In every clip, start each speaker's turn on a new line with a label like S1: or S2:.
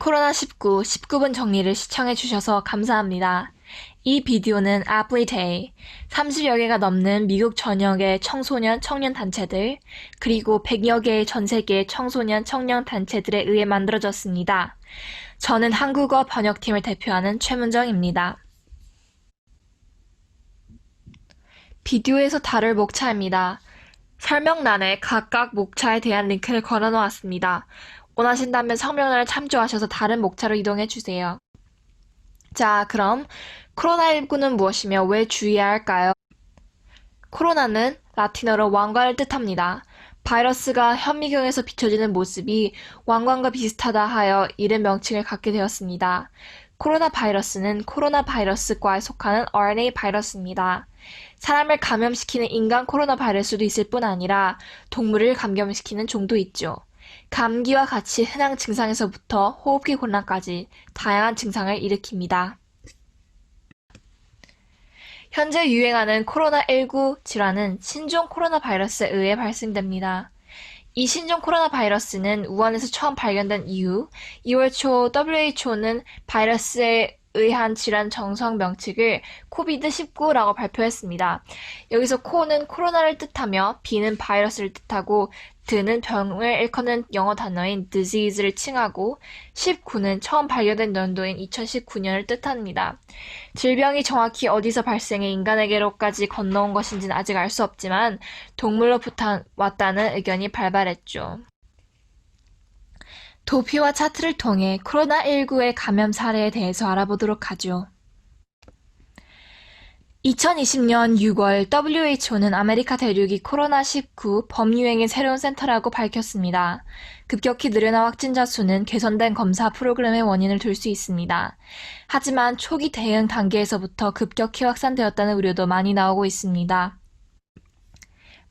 S1: 코로나19 19분 정리를 시청해주셔서 감사합니다. 이 비디오는 Apply Day, 30여 개가 넘는 미국 전역의 청소년 청년 단체들, 그리고 100여 개의 전 세계 청소년 청년 단체들에 의해 만들어졌습니다. 저는 한국어 번역팀을 대표하는 최문정입니다. 비디오에서 다룰 목차입니다. 설명란에 각각 목차에 대한 링크를 걸어놓았습니다. 원하신다면 설명란을 참조하셔서 다른 목차로 이동해주세요. 자, 그럼 코로나19는 무엇이며 왜 주의해야 할까요? 코로나는 라틴어로 왕관을 뜻합니다. 바이러스가 현미경에서 비춰지는 모습이 왕관과 비슷하다 하여 이른 명칭을 갖게 되었습니다. 코로나 바이러스는 코로나 바이러스과에 속하는 RNA 바이러스입니다. 사람을 감염시키는 인간 코로나 바이러스도 있을 뿐 아니라 동물을 감염시키는 종도 있죠. 감기와 같이 흔한 증상에서부터 호흡기 곤란까지 다양한 증상을 일으킵니다. 현재 유행하는 코로나19 질환은 신종 코로나 바이러스에 의해 발생됩니다. 이 신종 코로나 바이러스는 우한에서 처음 발견된 이후 2월 초 WHO는 바이러스에 의한 질환 정석 명칭을 코비드19라고 발표했습니다. 여기서 코는 코로나를 뜻하며 B는 바이러스를 뜻하고 드는 병을 일컫는 영어 단어인 disease를 칭하고 19는 처음 발견된 연도인 2019년을 뜻합니다. 질병이 정확히 어디서 발생해 인간에게로까지 건너온 것인지는 아직 알 수 없지만 동물로부터 왔다는 의견이 발발했죠. 도표와 차트를 통해 코로나19의 감염 사례에 대해서 알아보도록 하죠. 2020년 6월 WHO는 아메리카 대륙이 코로나19 범유행의 새로운 센터라고 밝혔습니다. 급격히 늘어난 확진자 수는 개선된 검사 프로그램의 원인을 둘 수 있습니다. 하지만 초기 대응 단계에서부터 급격히 확산되었다는 우려도 많이 나오고 있습니다.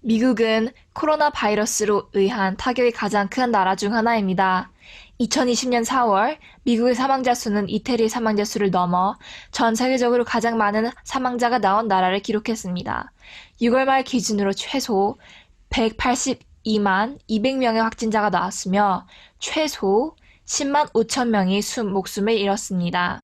S1: 미국은 코로나 바이러스로 의한 타격이 가장 큰 나라 중 하나입니다. 2020년 4월 미국의 사망자 수는 이태리의 사망자 수를 넘어 전 세계적으로 가장 많은 사망자가 나온 나라를 기록했습니다. 6월 말 기준으로 최소 182만 200명의 확진자가 나왔으며 최소 10만 5천 명이 목숨을 잃었습니다.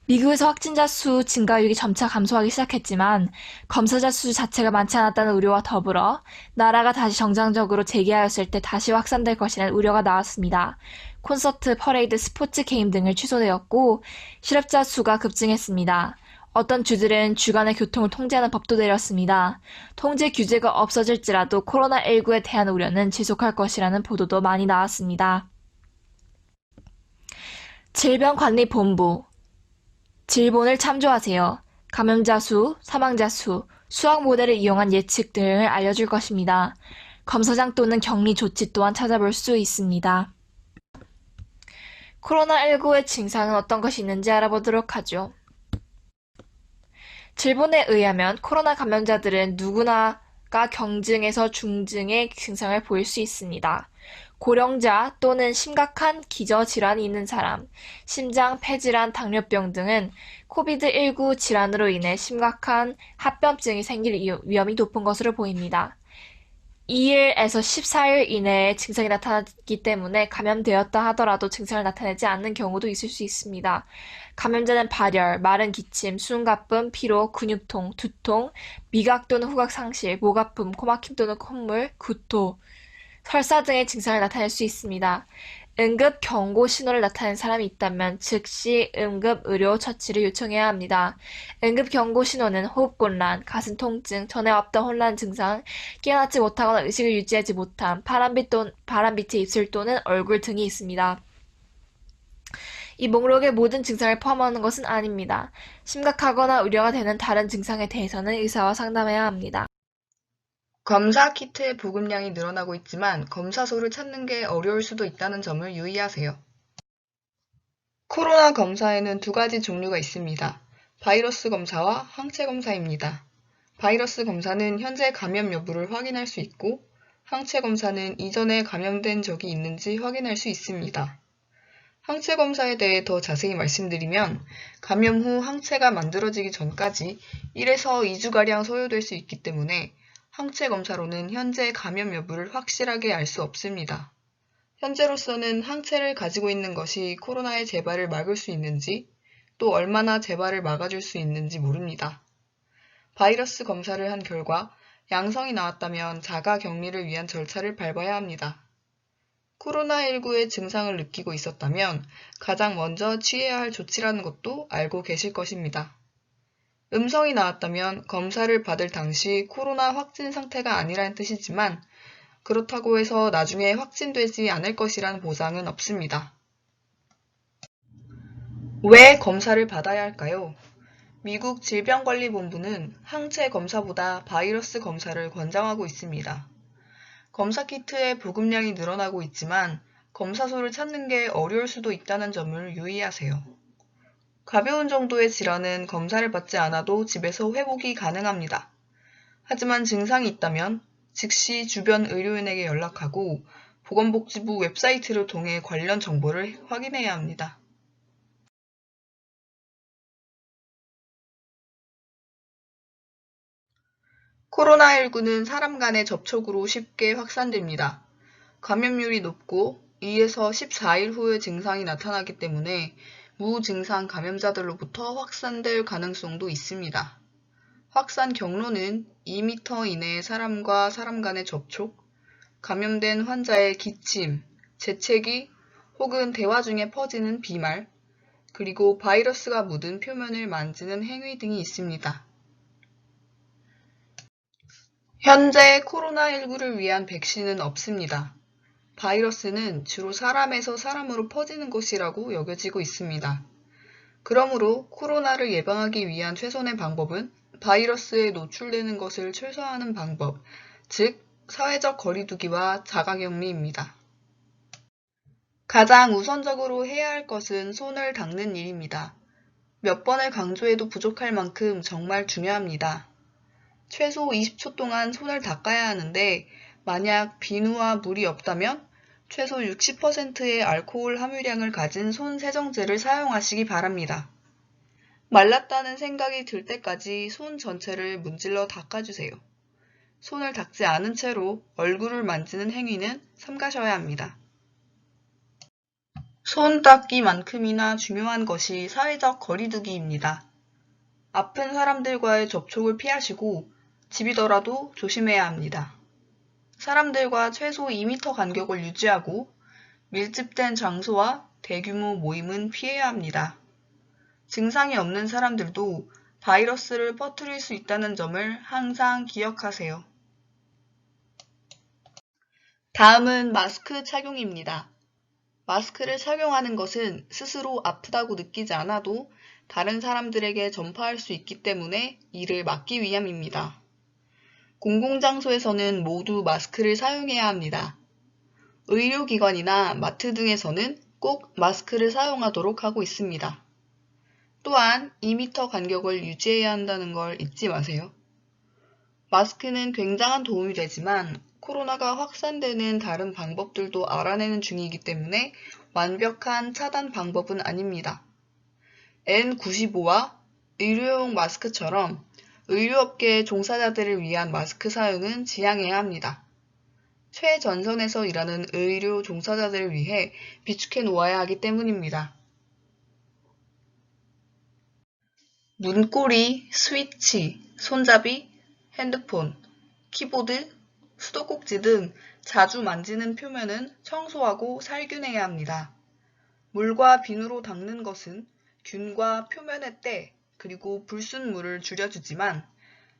S1: 미국에서 확진자 수 증가율이 점차 감소하기 시작했지만 검사자 수 자체가 많지 않았다는 우려와 더불어 나라가 다시 정상적으로 재개하였을 때 다시 확산될 것이라는 우려가 나왔습니다. 콘서트, 퍼레이드, 스포츠 게임 등을 취소되었고 실업자 수가 급증했습니다. 어떤 주들은 주간의 교통을 통제하는 법도 내렸습니다. 통제 규제가 없어질지라도 코로나19에 대한 우려는 지속할 것이라는 보도도 많이 나왔습니다. 질병관리본부 질본을 참조하세요. 감염자 수, 사망자 수, 수학 모델을 이용한 예측 등을 알려줄 것입니다. 검사장 또는 격리 조치 또한 찾아볼 수 있습니다. 코로나19의 증상은 어떤 것이 있는지 알아보도록 하죠. 질본에 의하면 코로나 감염자들은 누구나가 경증에서 중증의 증상을 보일 수 있습니다. 고령자 또는 심각한 기저질환이 있는 사람, 심장, 폐질환, 당뇨병 등은 코비드19 질환으로 인해 심각한 합병증이 생길 위험이 높은 것으로 보입니다. 2일에서 14일 이내에 증상이 나타나기 때문에 감염되었다 하더라도 증상을 나타내지 않는 경우도 있을 수 있습니다. 감염자는 발열, 마른 기침, 숨가쁨, 피로, 근육통, 두통, 미각 또는 후각 상실, 목 아픔, 코막힘 또는 콧물, 구토, 설사 등의 증상을 나타낼 수 있습니다. 응급 경고 신호를 나타낸 사람이 있다면 즉시 응급 의료 처치를 요청해야 합니다. 응급 경고 신호는 호흡곤란, 가슴 통증, 전에 없던 혼란 증상, 깨어나지 못하거나 의식을 유지하지 못함, 파란빛의 입술 또는 얼굴 등이 있습니다. 이 목록의 모든 증상을 포함하는 것은 아닙니다. 심각하거나 우려가 되는 다른 증상에 대해서는 의사와 상담해야 합니다.
S2: 검사 키트의 보급량이 늘어나고 있지만 검사소를 찾는 게 어려울 수도 있다는 점을 유의하세요. 코로나 검사에는 두 가지 종류가 있습니다. 바이러스 검사와 항체 검사입니다. 바이러스 검사는 현재 감염 여부를 확인할 수 있고 항체 검사는 이전에 감염된 적이 있는지 확인할 수 있습니다. 항체 검사에 대해 더 자세히 말씀드리면 감염 후 항체가 만들어지기 전까지 1에서 2주가량 소요될 수 있기 때문에 항체 검사로는 현재 감염 여부를 확실하게 알 수 없습니다. 현재로서는 항체를 가지고 있는 것이 코로나의 재발을 막을 수 있는지, 또 얼마나 재발을 막아줄 수 있는지 모릅니다. 바이러스 검사를 한 결과 양성이 나왔다면 자가 격리를 위한 절차를 밟아야 합니다. 코로나19의 증상을 느끼고 있었다면 가장 먼저 취해야 할 조치라는 것도 알고 계실 것입니다. 음성이 나왔다면 검사를 받을 당시 코로나 확진 상태가 아니라는 뜻이지만 그렇다고 해서 나중에 확진되지 않을 것이란 보장은 없습니다. 왜 검사를 받아야 할까요? 미국 질병관리본부는 항체 검사보다 바이러스 검사를 권장하고 있습니다. 검사 키트의 보급량이 늘어나고 있지만 검사소를 찾는 게 어려울 수도 있다는 점을 유의하세요. 가벼운 정도의 질환은 검사를 받지 않아도 집에서 회복이 가능합니다. 하지만 증상이 있다면 즉시 주변 의료인에게 연락하고 보건복지부 웹사이트를 통해 관련 정보를 확인해야 합니다. 코로나19는 사람 간의 접촉으로 쉽게 확산됩니다. 감염률이 높고 2에서 14일 후에 증상이 나타나기 때문에 무증상 감염자들로부터 확산될 가능성도 있습니다. 확산 경로는 2m 이내의 사람과 사람 간의 접촉, 감염된 환자의 기침, 재채기 혹은 대화 중에 퍼지는 비말, 그리고 바이러스가 묻은 표면을 만지는 행위 등이 있습니다. 현재 코로나19를 위한 백신은 없습니다. 바이러스는 주로 사람에서 사람으로 퍼지는 것이라고 여겨지고 있습니다. 그러므로 코로나를 예방하기 위한 최선의 방법은 바이러스에 노출되는 것을 최소화하는 방법, 즉 사회적 거리두기와 자가격리입니다. 가장 우선적으로 해야 할 것은 손을 닦는 일입니다. 몇 번을 강조해도 부족할 만큼 정말 중요합니다. 최소 20초 동안 손을 닦아야 하는데 만약 비누와 물이 없다면 최소 60%의 알코올 함유량을 가진 손 세정제를 사용하시기 바랍니다. 말랐다는 생각이 들 때까지 손 전체를 문질러 닦아주세요. 손을 닦지 않은 채로 얼굴을 만지는 행위는 삼가셔야 합니다. 손 닦기만큼이나 중요한 것이 사회적 거리두기입니다. 아픈 사람들과의 접촉을 피하시고 집이더라도 조심해야 합니다. 사람들과 최소 2m 간격을 유지하고 밀집된 장소와 대규모 모임은 피해야 합니다. 증상이 없는 사람들도 바이러스를 퍼뜨릴 수 있다는 점을 항상 기억하세요. 다음은 마스크 착용입니다. 마스크를 착용하는 것은 스스로 아프다고 느끼지 않아도 다른 사람들에게 전파할 수 있기 때문에 이를 막기 위함입니다. 공공장소에서는 모두 마스크를 사용해야 합니다. 의료기관이나 마트 등에서는 꼭 마스크를 사용하도록 하고 있습니다. 또한 2m 간격을 유지해야 한다는 걸 잊지 마세요. 마스크는 굉장한 도움이 되지만 코로나가 확산되는 다른 방법들도 알아내는 중이기 때문에 완벽한 차단 방법은 아닙니다. N95와 의료용 마스크처럼 의료업계 종사자들을 위한 마스크 사용은 지양해야 합니다. 최전선에서 일하는 의료 종사자들을 위해 비축해 놓아야 하기 때문입니다. 문고리, 스위치, 손잡이, 핸드폰, 키보드, 수도꼭지 등 자주 만지는 표면은 청소하고 살균해야 합니다. 물과 비누로 닦는 것은 균과 표면의 때 그리고 불순물을 줄여주지만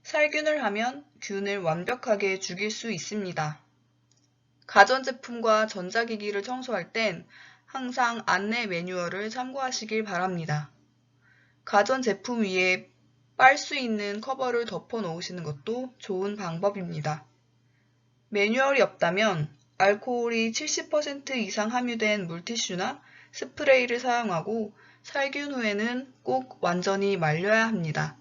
S2: 살균을 하면 균을 완벽하게 죽일 수 있습니다. 가전제품과 전자기기를 청소할 땐 항상 안내 매뉴얼을 참고하시길 바랍니다. 가전제품 위에 빨 수 있는 커버를 덮어 놓으시는 것도 좋은 방법입니다. 매뉴얼이 없다면 알코올이 70% 이상 함유된 물티슈나 스프레이를 사용하고 살균 후에는 꼭 완전히 말려야 합니다.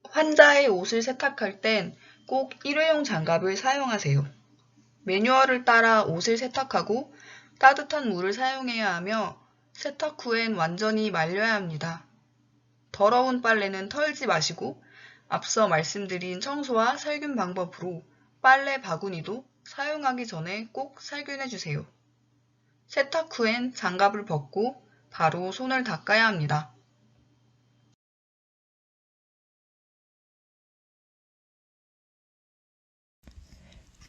S2: 환자의 옷을 세탁할 땐 꼭 일회용 장갑을 사용하세요. 매뉴얼을 따라 옷을 세탁하고 따뜻한 물을 사용해야 하며 세탁 후엔 완전히 말려야 합니다. 더러운 빨래는 털지 마시고 앞서 말씀드린 청소와 살균 방법으로 빨래 바구니도 사용하기 전에 꼭 살균해 주세요. 세탁 후엔 장갑을 벗고 바로 손을 닦아야 합니다.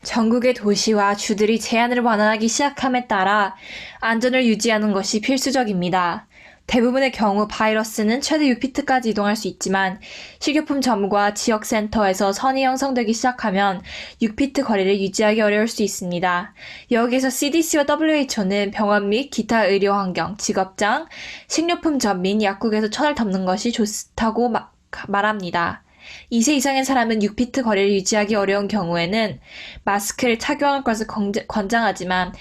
S1: 전국의 도시와 주들이 제한을 완화하기 시작함에 따라 안전을 유지하는 것이 필수적입니다. 대부분의 경우 바이러스는 최대 6피트까지 이동할 수 있지만 식료품점과 지역센터에서 선이 형성되기 시작하면 6피트 거리를 유지하기 어려울 수 있습니다. 여기에서 CDC와 WHO는 병원 및 기타 의료환경, 직업장, 식료품점 및 약국에서 천을 덮는 것이 좋다고 말합니다. 2세 이상의 사람은 6피트 거리를 유지하기 어려운 경우에는 마스크를 착용할 것을 권장하지만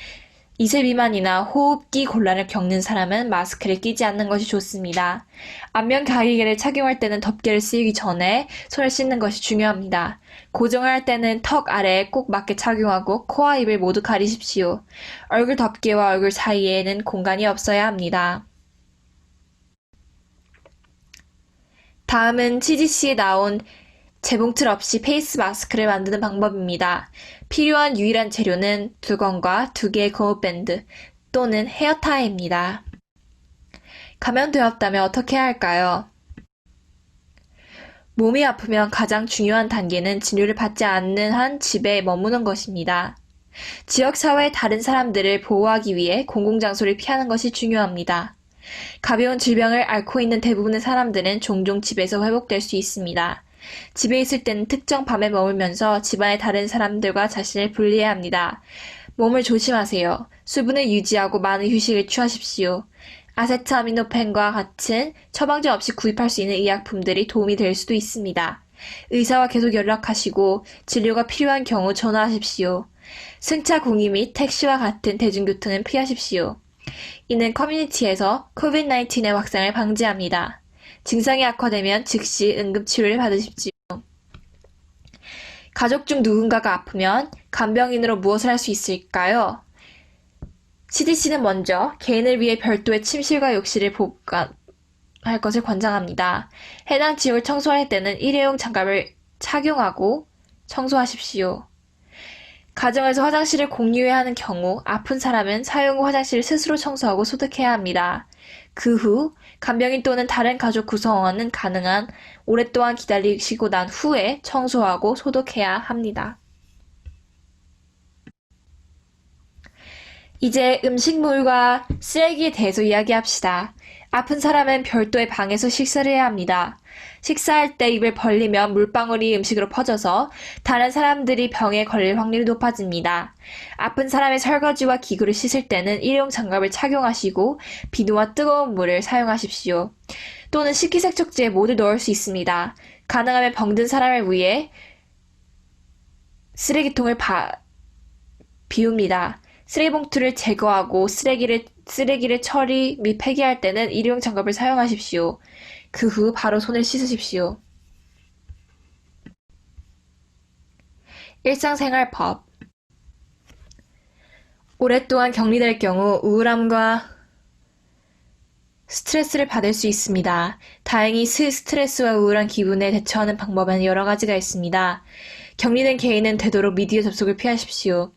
S1: 2세 미만이나 호흡기 곤란을 겪는 사람은 마스크를 끼지 않는 것이 좋습니다. 안면 가리개를 착용할 때는 덮개를 쓰기 전에 손을 씻는 것이 중요합니다. 고정을 할 때는 턱 아래에 꼭 맞게 착용하고 코와 입을 모두 가리십시오. 얼굴 덮개와 얼굴 사이에는 공간이 없어야 합니다. 다음은 CDC에 나온 재봉틀 없이 페이스 마스크를 만드는 방법입니다. 필요한 유일한 재료는 두건과 2개의 고무밴드 또는 헤어타이입니다. 감염되었다면 어떻게 해야 할까요? 몸이 아프면 가장 중요한 단계는 진료를 받지 않는 한 집에 머무는 것입니다. 지역사회의 다른 사람들을 보호하기 위해 공공장소를 피하는 것이 중요합니다. 가벼운 질병을 앓고 있는 대부분의 사람들은 종종 집에서 회복될 수 있습니다. 집에 있을 때는 특정 밤에 머물면서 집안의 다른 사람들과 자신을 분리해야 합니다. 몸을 조심하세요. 수분을 유지하고 많은 휴식을 취하십시오. 아세트아미노펜과 같은 처방전 없이 구입할 수 있는 의약품들이 도움이 될 수도 있습니다. 의사와 계속 연락하시고 진료가 필요한 경우 전화하십시오. 승차 공유 및 택시와 같은 대중교통은 피하십시오. 이는 커뮤니티에서 COVID-19의 확산을 방지합니다. 증상이 악화되면 즉시 응급치료를 받으십시오. 가족 중 누군가가 아프면 간병인으로 무엇을 할 수 있을까요? CDC는 먼저 개인을 위해 별도의 침실과 욕실을 보관할 것을 권장합니다. 해당 지역을 청소할 때는 일회용 장갑을 착용하고 청소하십시오. 가정에서 화장실을 공유해야 하는 경우 아픈 사람은 사용 후 화장실을 스스로 청소하고 소독해야 합니다. 그 후 간병인 또는 다른 가족 구성원은 가능한 오랫동안 기다리시고 난 후에 청소하고 소독해야 합니다. 이제 음식물과 쓰레기에 대해서 이야기합시다. 아픈 사람은 별도의 방에서 식사를 해야 합니다. 식사할 때 입을 벌리면 물방울이 음식으로 퍼져서 다른 사람들이 병에 걸릴 확률이 높아집니다. 아픈 사람의 설거지와 기구를 씻을 때는 일회용 장갑을 착용하시고 비누와 뜨거운 물을 사용하십시오. 또는 식기세척지에 모두 넣을 수 있습니다. 가능하면 병든 사람을 위해 쓰레기통을 비웁니다. 쓰레기봉투를 제거하고 쓰레기를 처리 및 폐기할 때는 일회용 장갑을 사용하십시오. 그 후 바로 손을 씻으십시오. 일상생활법. 오랫동안 격리될 경우 우울함과 스트레스를 받을 수 있습니다. 다행히 스트레스와 우울한 기분에 대처하는 방법은 여러 가지가 있습니다. 격리된 개인은 되도록 미디어 접속을 피하십시오.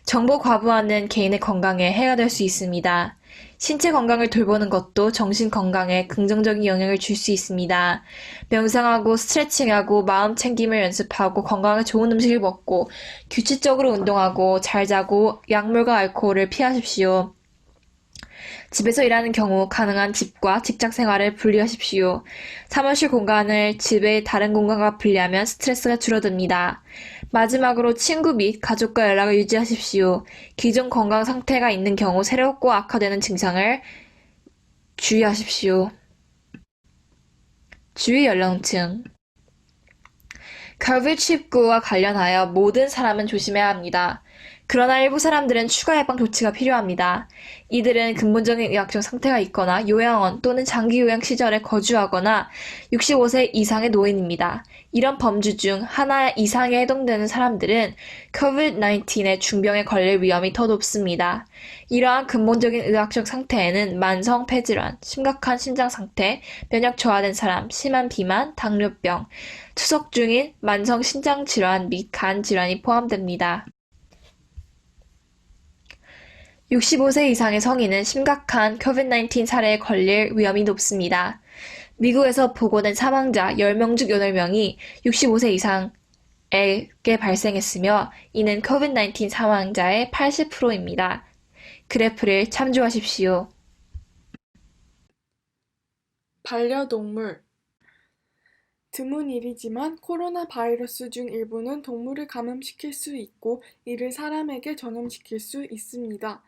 S1: 정보 과부하는 개인의 건강에 해가 될 수 있습니다. 신체 건강을 돌보는 것도 정신 건강에 긍정적인 영향을 줄 수 있습니다. 명상하고 스트레칭하고 마음 챙김을 연습하고 건강에 좋은 음식을 먹고 규칙적으로 운동하고 잘 자고 약물과 알코올을 피하십시오. 집에서 일하는 경우 가능한 집과 직장 생활을 분리하십시오. 사무실 공간을 집의 다른 공간과 분리하면 스트레스가 줄어듭니다. 마지막으로 친구 및 가족과 연락을 유지하십시오. 기존 건강 상태가 있는 경우 새롭고 악화되는 증상을 주의하십시오. 주의 연령층. COVID-19와 관련하여 모든 사람은 조심해야 합니다. 그러나 일부 사람들은 추가 예방 조치가 필요합니다. 이들은 근본적인 의학적 상태가 있거나 요양원 또는 장기 요양 시설에 거주하거나 65세 이상의 노인입니다. 이런 범주 중 하나 이상에 해당되는 사람들은 COVID-19의 중병에 걸릴 위험이 더 높습니다. 이러한 근본적인 의학적 상태에는 만성 폐질환, 심각한 심장 상태, 면역 저하된 사람, 심한 비만, 당뇨병, 투석 중인 만성 신장 질환 및 간 질환이 포함됩니다. 65세 이상의 성인은 심각한 코비드-19 사례에 걸릴 위험이 높습니다. 미국에서 보고된 사망자 10명 중 8명이 65세 이상에게 발생했으며 이는 코비드-19 사망자의 80%입니다. 그래프를 참조하십시오.
S3: 반려동물. 드문 일이지만 코로나 바이러스 중 일부는 동물을 감염시킬 수 있고 이를 사람에게 전염시킬 수 있습니다.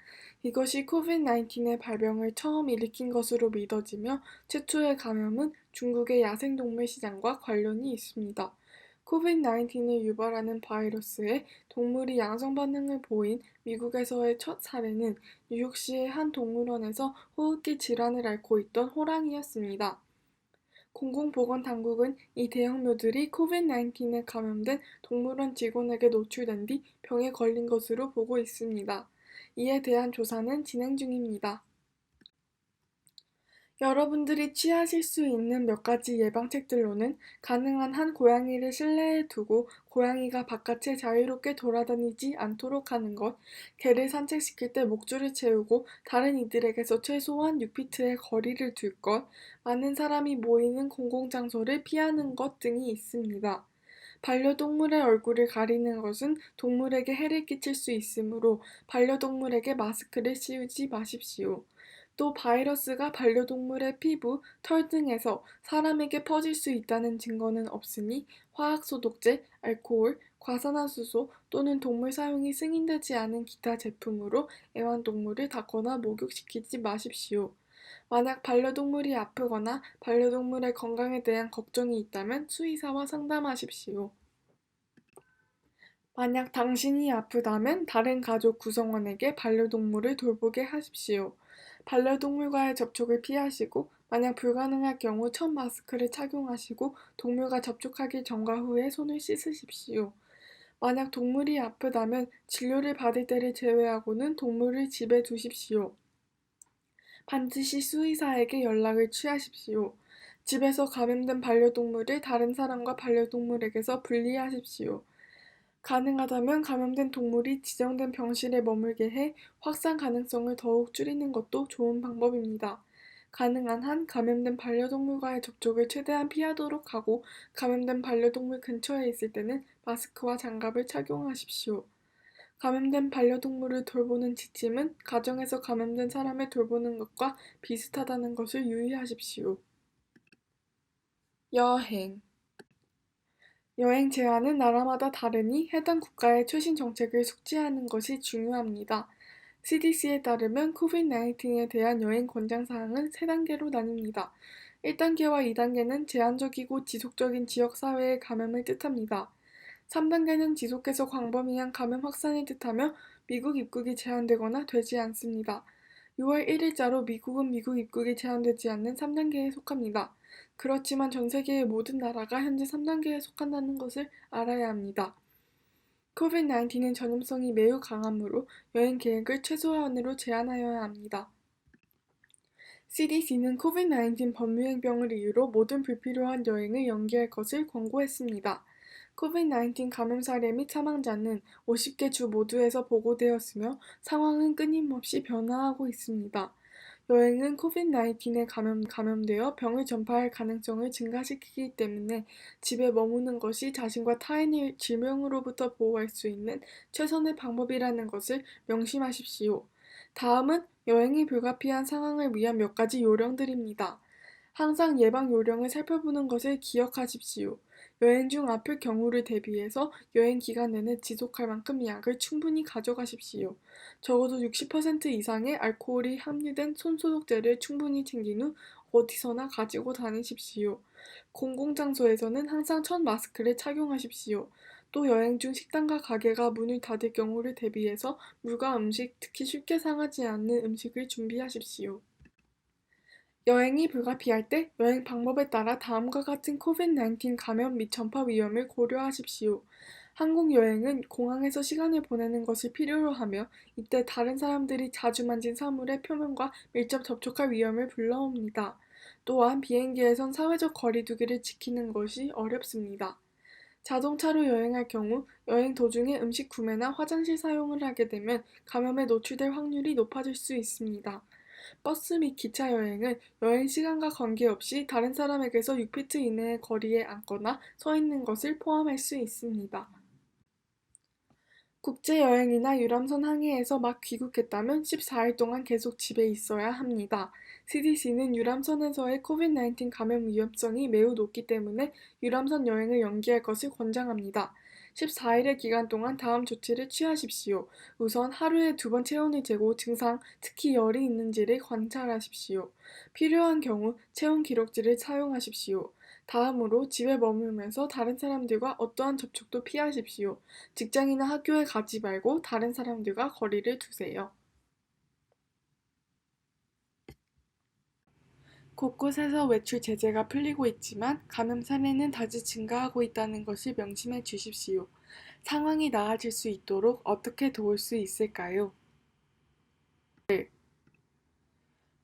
S3: 이것이 코비드-19의 발병을 처음 일으킨 것으로 믿어지며 최초의 감염은 중국의 야생동물 시장과 관련이 있습니다. 코비드-19을 유발하는 바이러스에 동물이 양성 반응을 보인 미국에서의 첫 사례는 뉴욕시의 한 동물원에서 호흡기 질환을 앓고 있던 호랑이였습니다. 공공보건당국은 이 대형묘들이 코비드-19에 감염된 동물원 직원에게 노출된 뒤 병에 걸린 것으로 보고 있습니다. 이에 대한 조사는 진행 중입니다. 여러분들이 취하실 수 있는 몇 가지 예방책들로는 가능한 한 고양이를 실내에 두고 고양이가 바깥에 자유롭게 돌아다니지 않도록 하는 것, 개를 산책시킬 때 목줄을 채우고 다른 이들에게서 최소한 6피트의 거리를 둘 것, 많은 사람이 모이는 공공장소를 피하는 것 등이 있습니다. 반려동물의 얼굴을 가리는 것은 동물에게 해를 끼칠 수 있으므로 반려동물에게 마스크를 씌우지 마십시오. 또 바이러스가 반려동물의 피부, 털 등에서 사람에게 퍼질 수 있다는 증거는 없으니 화학소독제, 알코올, 과산화수소 또는 동물 사용이 승인되지 않은 기타 제품으로 애완동물을 닦거나 목욕시키지 마십시오. 만약 반려동물이 아프거나 반려동물의 건강에 대한 걱정이 있다면 수의사와 상담하십시오. 만약 당신이 아프다면 다른 가족 구성원에게 반려동물을 돌보게 하십시오. 반려동물과의 접촉을 피하시고 만약 불가능할 경우 첫 마스크를 착용하시고 동물과 접촉하기 전과 후에 손을 씻으십시오. 만약 동물이 아프다면 진료를 받을 때를 제외하고는 동물을 집에 두십시오. 반드시 수의사에게 연락을 취하십시오. 집에서 감염된 반려동물을 다른 사람과 반려동물에게서 분리하십시오. 가능하다면 감염된 동물이 지정된 병실에 머물게 해 확산 가능성을 더욱 줄이는 것도 좋은 방법입니다. 가능한 한 감염된 반려동물과의 접촉을 최대한 피하도록 하고 감염된 반려동물 근처에 있을 때는 마스크와 장갑을 착용하십시오. 감염된 반려동물을 돌보는 지침은 가정에서 감염된 사람을 돌보는 것과 비슷하다는 것을 유의하십시오. 여행. 여행 제한은 나라마다 다르니 해당 국가의 최신 정책을 숙지하는 것이 중요합니다. CDC에 따르면 코비드-19에 대한 여행 권장 사항은 3단계로 나뉩니다. 1단계와 2단계는 제한적이고 지속적인 지역사회의 감염을 뜻합니다. 3단계는 지속해서 광범위한 감염 확산을 뜻하며 미국 입국이 제한되거나 되지 않습니다. 6월 1일자로 미국은 미국 입국이 제한되지 않는 3단계에 속합니다. 그렇지만 전 세계의 모든 나라가 현재 3단계에 속한다는 것을 알아야 합니다. 코비드-19는 전염성이 매우 강하므로 여행 계획을 최소한으로 제한하여야 합니다. CDC는 코비드-19 범유행병을 이유로 모든 불필요한 여행을 연기할 것을 권고했습니다. 코비드-19 감염 사례 및 사망자는 50개 주 모두에서 보고되었으며 상황은 끊임없이 변화하고 있습니다. 여행은 코비드-19에 감염되어 병을 전파할 가능성을 증가시키기 때문에 집에 머무는 것이 자신과 타인을 질병으로부터 보호할 수 있는 최선의 방법이라는 것을 명심하십시오. 다음은 여행이 불가피한 상황을 위한 몇 가지 요령들입니다. 항상 예방 요령을 살펴보는 것을 기억하십시오. 여행 중 아플 경우를 대비해서 여행 기간 내내 지속할 만큼 약을 충분히 가져가십시오. 적어도 60% 이상의 알코올이 함유된 손소독제를 충분히 챙긴 후 어디서나 가지고 다니십시오. 공공장소에서는 항상 첫 마스크를 착용하십시오. 또 여행 중 식당과 가게가 문을 닫을 경우를 대비해서 물과 음식, 특히 쉽게 상하지 않는 음식을 준비하십시오. 여행이 불가피할 때 여행 방법에 따라 다음과 같은 코비드-19 감염 및 전파 위험을 고려하십시오. 항공 여행은 공항에서 시간을 보내는 것을 필요로 하며 이때 다른 사람들이 자주 만진 사물의 표면과 밀접 접촉할 위험을 불러옵니다. 또한 비행기에선 사회적 거리 두기를 지키는 것이 어렵습니다. 자동차로 여행할 경우 여행 도중에 음식 구매나 화장실 사용을 하게 되면 감염에 노출될 확률이 높아질 수 있습니다. 버스 및 기차 여행은 여행 시간과 관계없이 다른 사람에게서 6피트 이내의 거리에 앉거나 서 있는 것을 포함할 수 있습니다. 국제여행이나 유람선 항해에서 막 귀국했다면 14일 동안 계속 집에 있어야 합니다. CDC는 유람선에서의 코비드-19 감염 위험성이 매우 높기 때문에 유람선 여행을 연기할 것을 권장합니다. 14일의 기간 동안 다음 조치를 취하십시오. 우선 하루에 2번 체온을 재고 증상, 특히 열이 있는지를 관찰하십시오. 필요한 경우 체온 기록지를 사용하십시오. 다음으로 집에 머물면서 다른 사람들과 어떠한 접촉도 피하십시오. 직장이나 학교에 가지 말고 다른 사람들과 거리를 두세요. 곳곳에서 외출 제재가 풀리고 있지만 감염 사례는 다시 증가하고 있다는 것을 명심해 주십시오. 상황이 나아질 수 있도록 어떻게 도울 수 있을까요?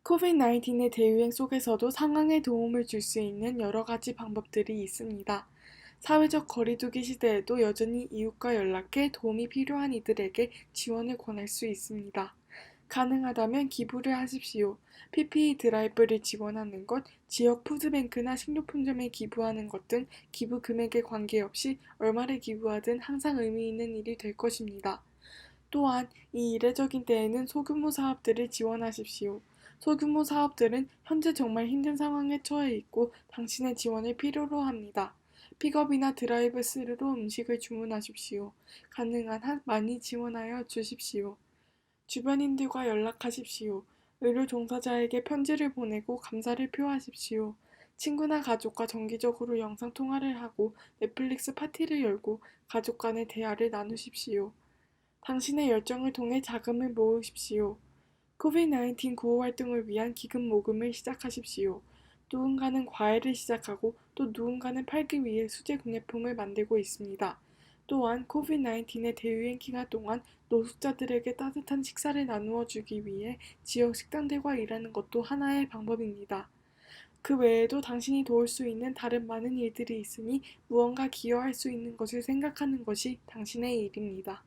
S3: 코비드-19의 대유행 속에서도 상황에 도움을 줄 수 있는 여러 가지 방법들이 있습니다. 사회적 거리두기 시대에도 여전히 이웃과 연락해 도움이 필요한 이들에게 지원을 권할 수 있습니다. 가능하다면 기부를 하십시오. PPE 드라이브를 지원하는 것, 지역 푸드뱅크나 식료품점에 기부하는 것 등 기부 금액에 관계없이 얼마를 기부하든 항상 의미 있는 일이 될 것입니다. 또한 이 이례적인 때에는 소규모 사업들을 지원하십시오. 소규모 사업들은 현재 정말 힘든 상황에 처해 있고 당신의 지원을 필요로 합니다. 픽업이나 드라이브 스루로 음식을 주문하십시오. 가능한 한 많이 지원하여 주십시오. 주변인들과 연락하십시오. 의료 종사자에게 편지를 보내고 감사를 표하십시오. 친구나 가족과 정기적으로 영상통화를 하고 넷플릭스 파티를 열고 가족 간의 대화를 나누십시오. 당신의 열정을 통해 자금을 모으십시오. 코비드-19 구호 활동을 위한 기금 모금을 시작하십시오. 누군가는 과외를 시작하고 또 누군가는 팔기 위해 수제 공예품을 만들고 있습니다. 또한 코비드-19의 대유행 기간 동안 노숙자들에게 따뜻한 식사를 나누어 주기 위해 지역 식당들과 일하는 것도 하나의 방법입니다. 그 외에도 당신이 도울 수 있는 다른 많은 일들이 있으니 무언가 기여할 수 있는 것을 생각하는 것이 당신의 일입니다.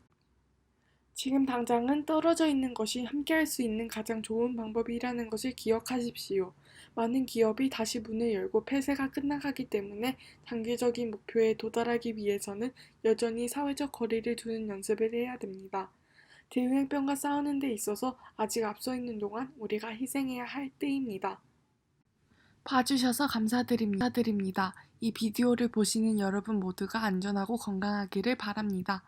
S3: 지금 당장은 떨어져 있는 것이 함께할 수 있는 가장 좋은 방법이라는 것을 기억하십시오. 많은 기업이 다시 문을 열고 폐쇄가 끝나가기 때문에 장기적인 목표에 도달하기 위해서는 여전히 사회적 거리를 두는 연습을 해야 됩니다. 대유행병과 싸우는 데 있어서 아직 앞서 있는 동안 우리가 희생해야 할 때입니다. 봐주셔서 감사드립니다. 이 비디오를 보시는 여러분 모두가 안전하고 건강하기를 바랍니다.